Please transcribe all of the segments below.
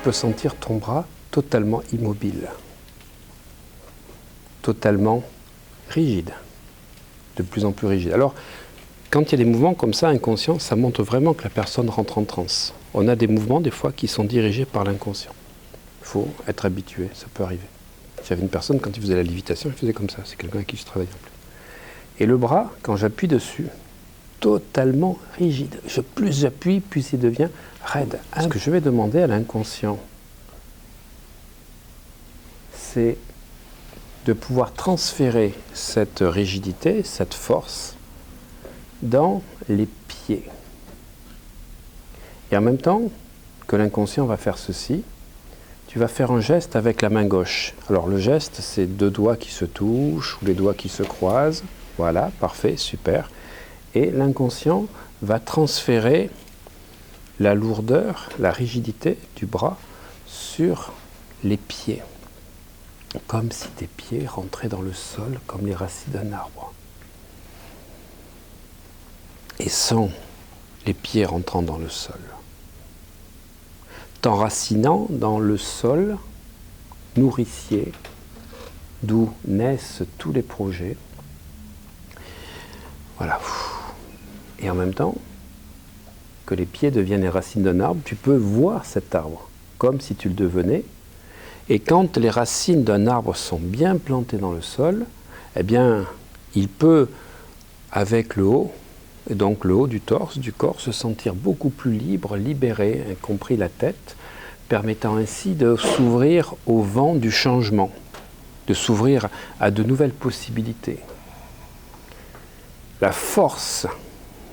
peux sentir ton bras totalement immobile, totalement rigide, de plus en plus rigide. Alors, quand il y a des mouvements comme ça, inconscients, ça montre vraiment que la personne rentre en transe. On a des mouvements, des fois, qui sont dirigés par l'inconscient. Il faut être habitué, ça peut arriver. J'avais une personne, quand il faisait la lévitation, il faisait comme ça. C'est quelqu'un avec qui je travaille en plus. Et le bras, quand j'appuie dessus, totalement rigide. Plus j'appuie, plus il devient raide. Ce que je vais demander à l'inconscient, c'est de pouvoir transférer cette rigidité, cette force, dans les pieds. Et en même temps que l'inconscient va faire ceci, tu vas faire un geste avec la main gauche. Alors le geste, c'est 2 doigts qui se touchent ou les doigts qui se croisent. Voilà, parfait, super. Et l'inconscient va transférer la lourdeur, la rigidité du bras sur les pieds. Comme si tes pieds rentraient dans le sol comme les racines d'un arbre. Et sans les pieds rentrant dans le sol. T'enracinant dans le sol nourricier, d'où naissent tous les projets. Voilà. Et en même temps, que les pieds deviennent les racines d'un arbre, tu peux voir cet arbre, comme si tu le devenais. Et quand les racines d'un arbre sont bien plantées dans le sol, eh bien, il peut, avec le haut, et donc le haut du torse, du corps, se sentir beaucoup plus libre, libéré, y compris la tête, permettant ainsi de s'ouvrir au vent du changement, de s'ouvrir à de nouvelles possibilités. La force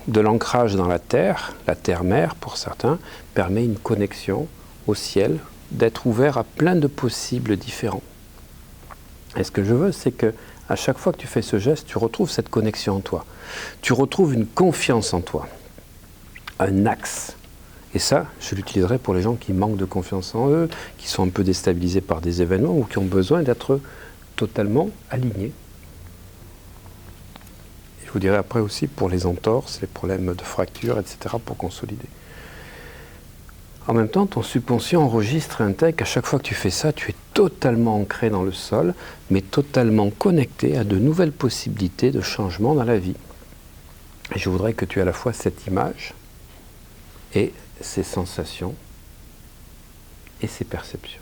de l'ancrage dans la terre-mère pour certains, permet une connexion au ciel, d'être ouvert à plein de possibles différents. Et ce que je veux, c'est que à chaque fois que tu fais ce geste, tu retrouves cette connexion en toi. Tu retrouves une confiance en toi, un axe. Et ça, je l'utiliserai pour les gens qui manquent de confiance en eux, qui sont un peu déstabilisés par des événements ou qui ont besoin d'être totalement alignés. Je vous dirai après aussi pour les entorses, les problèmes de fractures, etc., pour consolider. En même temps, ton subconscient enregistre et intègre qu'à chaque fois que tu fais ça, tu es totalement ancré dans le sol, mais totalement connecté à de nouvelles possibilités de changement dans la vie. Et je voudrais que tu aies à la fois cette image et ces sensations et ces perceptions.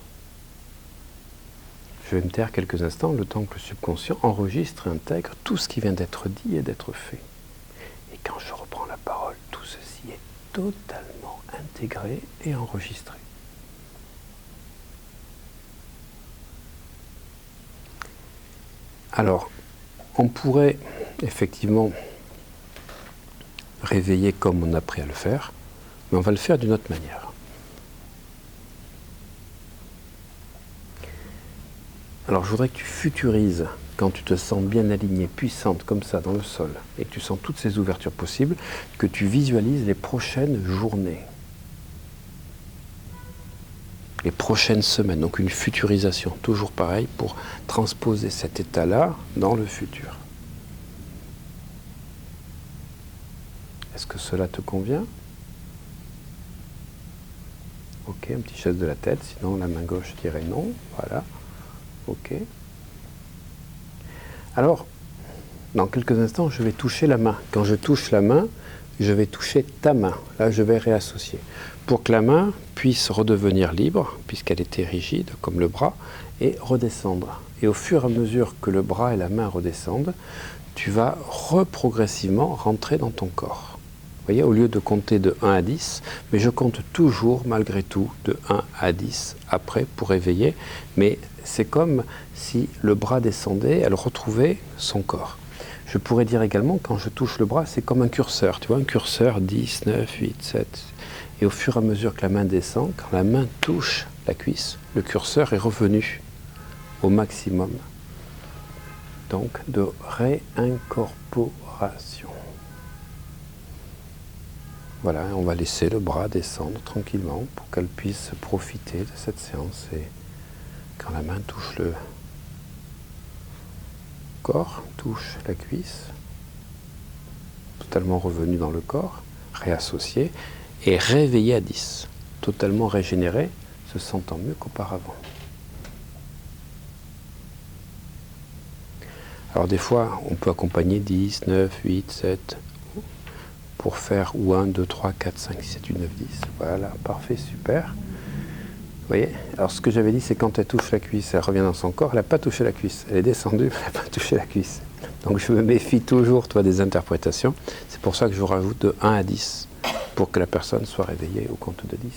Je vais me taire quelques instants, le temps que le subconscient enregistre et intègre tout ce qui vient d'être dit et d'être fait. Et quand je reprends la parole, tout ceci est totalement intégré et enregistré. Alors, on pourrait effectivement réveiller comme on a appris à le faire, mais on va le faire d'une autre manière. Alors, je voudrais que tu futurises, quand tu te sens bien alignée, puissante, comme ça, dans le sol, et que tu sens toutes ces ouvertures possibles, que tu visualises les prochaines journées, les prochaines semaines, donc une futurisation, toujours pareil, pour transposer cet état-là dans le futur. Est-ce que cela te convient ? Ok, un petit geste de la tête, sinon la main gauche dirait non, voilà. Ok. Alors, dans quelques instants, je vais toucher la main. Quand je touche la main, je vais toucher ta main. Là, je vais réassocier. Pour que la main puisse redevenir libre, puisqu'elle était rigide, comme le bras, et redescendre. Et au fur et à mesure que le bras et la main redescendent, tu vas progressivement rentrer dans ton corps. Vous voyez, au lieu de compter de 1 à 10, mais je compte toujours, malgré tout, de 1 à 10 après pour réveiller. Mais c'est comme si le bras descendait, elle retrouvait son corps. Je pourrais dire également, quand je touche le bras, c'est comme un curseur. Tu vois, un curseur, 10, 9, 8, 7. Et au fur et à mesure que la main descend, quand la main touche la cuisse, le curseur est revenu au maximum. Donc, de réincorporation. Voilà, on va laisser le bras descendre tranquillement pour qu'elle puisse profiter de cette séance. Et quand la main touche le corps, touche la cuisse, totalement revenu dans le corps, réassocié et réveillé à 10, totalement régénéré. se sentant mieux qu'auparavant. Alors des fois, on peut accompagner 10, 9, 8, 7, pour faire ou 1, 2, 3, 4, 5, 6, 7, 8, 9, 10. Voilà, parfait, super. Vous voyez? Alors ce que j'avais dit, c'est quand elle touche la cuisse, elle revient dans son corps, elle n'a pas touché la cuisse. Elle est descendue, mais elle n'a pas touché la cuisse. Donc je me méfie toujours, toi, des interprétations. C'est pour ça que je vous rajoute de 1 à 10, pour que la personne soit réveillée au compte de 10.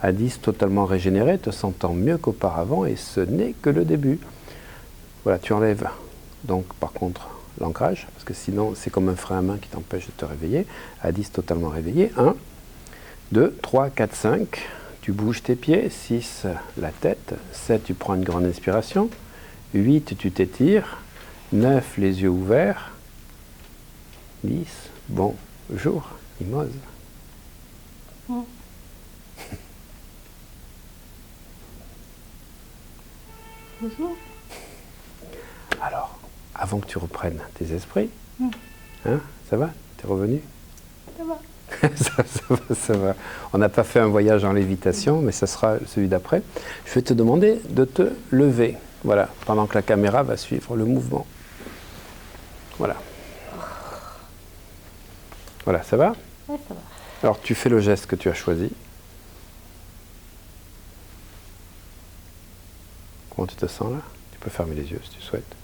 À 10, totalement régénérée, te sentant mieux qu'auparavant, et ce n'est que le début. Voilà, tu enlèves donc par contre l'ancrage, parce que sinon c'est comme un frein à main qui t'empêche de te réveiller. À 10, totalement réveillé. 1, 2, 3, 4, 5, tu bouges tes pieds. 6, la tête. 7, tu prends une grande inspiration. 8, tu t'étires. 9, les yeux ouverts. 10, bonjour, Imoz. Bonjour. Alors, avant que tu reprennes tes esprits, hein, ça va? T'es revenu? Ça va. ça va. On n'a pas fait un voyage en lévitation, mais ça sera celui d'après. Je vais te demander de te lever, voilà, pendant que la caméra va suivre le mouvement. Voilà. Voilà, ça va? Oui, ça va. Alors, tu fais le geste que tu as choisi. Comment tu te sens là? Tu peux fermer les yeux si tu souhaites.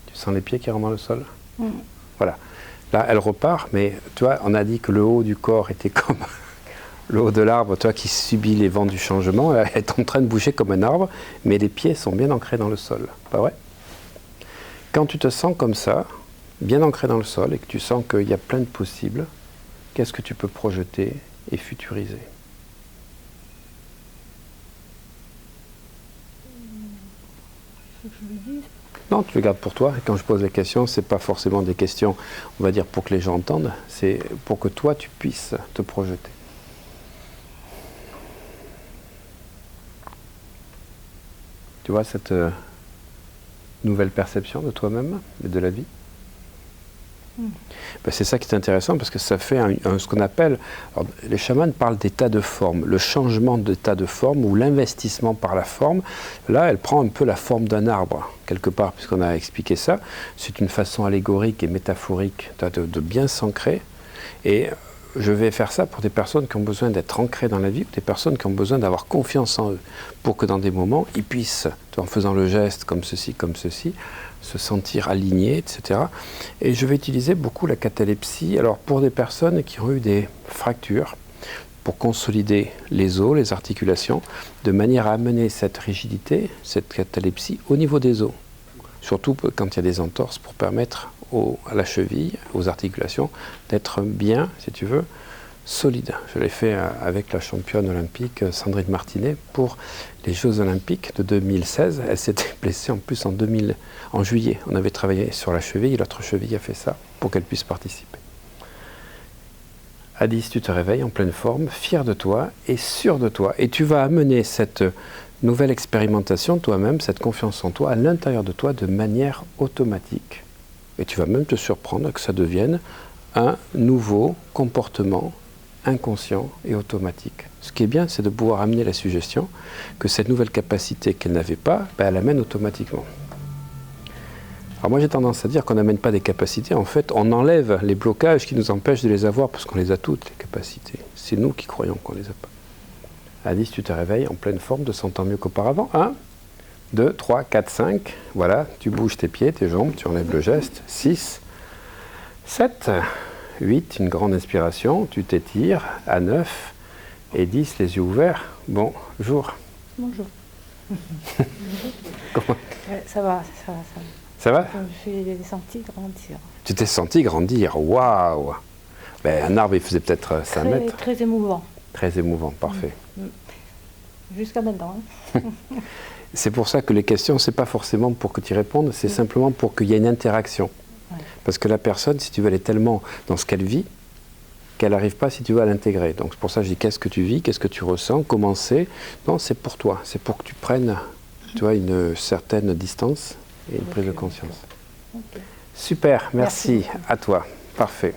Tu sens les pieds qui rentrent dans le sol? Voilà. Là, elle repart, mais tu vois, on a dit que le haut du corps était comme le haut de l'arbre, toi qui subis les vents du changement. Elle est en train de bouger comme un arbre, mais les pieds sont bien ancrés dans le sol. Pas vrai? Quand tu te sens comme ça, bien ancré dans le sol, et que tu sens qu'il y a plein de possibles, qu'est-ce que tu peux projeter et futuriser? Il faut que je le dise. Non, tu le gardes pour toi. Et quand je pose les questions, ce n'est pas forcément des questions, on va dire, pour que les gens entendent, c'est pour que toi, tu puisses te projeter. Tu vois cette nouvelle perception de toi-même et de la vie? Ben, c'est ça qui est intéressant parce que ça fait ce qu'on appelle, alors, les chamans parlent d'état de forme, le changement d'état de forme ou l'investissement par la forme. Là, elle prend un peu la forme d'un arbre, quelque part, puisqu'on a expliqué ça. C'est une façon allégorique et métaphorique de bien s'ancrer. Et je vais faire ça pour des personnes qui ont besoin d'être ancrées dans la vie, ou des personnes qui ont besoin d'avoir confiance en eux, pour que dans des moments, ils puissent, en faisant le geste comme ceci, se sentir alignés, etc. Et je vais utiliser beaucoup la catalepsie, alors pour des personnes qui ont eu des fractures, pour consolider les os, les articulations, de manière à amener cette rigidité, cette catalepsie, au niveau des os. Surtout quand il y a des entorses, pour permettre à la cheville, aux articulations, d'être bien, si tu veux, solide. Je l'ai fait avec la championne olympique Sandrine Martinet pour les Jeux Olympiques de 2016. Elle s'était blessée en plus en juillet. On avait travaillé sur la cheville et l'autre cheville a fait ça pour qu'elle puisse participer. À 10, tu te réveilles en pleine forme, fier de toi et sûr de toi. Et tu vas amener cette nouvelle expérimentation toi-même, cette confiance en toi, à l'intérieur de toi de manière automatique. Et tu vas même te surprendre que ça devienne un nouveau comportement inconscient et automatique. Ce qui est bien, c'est de pouvoir amener la suggestion que cette nouvelle capacité qu'elle n'avait pas, elle amène automatiquement. Alors moi j'ai tendance à dire qu'on n'amène pas des capacités, en fait on enlève les blocages qui nous empêchent de les avoir parce qu'on les a toutes, les capacités. C'est nous qui croyons qu'on les a pas. À 10, tu te réveilles en pleine forme, te sentant mieux qu'auparavant. 1, 2, 3, 4, 5, voilà, tu bouges tes pieds, tes jambes, tu enlèves le geste. 6, 7, 8, une grande inspiration, tu t'étires. À 9 et 10, les yeux ouverts. Bonjour. Bonjour. Comment? Ouais, ça va. Ça va? Je me suis senti grandir. Tu t'es senti grandir, waouh! Ben, un arbre, il faisait peut-être 5 mètres. Très émouvant. Très émouvant, parfait. Jusqu'à maintenant. C'est pour ça que les questions, c'est pas forcément pour que tu y répondes, c'est simplement pour qu'il y ait une interaction. Ouais. Parce que la personne, si tu veux, elle est tellement dans ce qu'elle vit, qu'elle n'arrive pas, si tu veux, à l'intégrer. Donc c'est pour ça que je dis, qu'est-ce que tu vis, qu'est-ce que tu ressens, comment c'est? Non, c'est pour toi, c'est pour que tu prennes, tu vois, une certaine distance et une prise de conscience. Okay. Super, merci beaucoup. à toi. Parfait.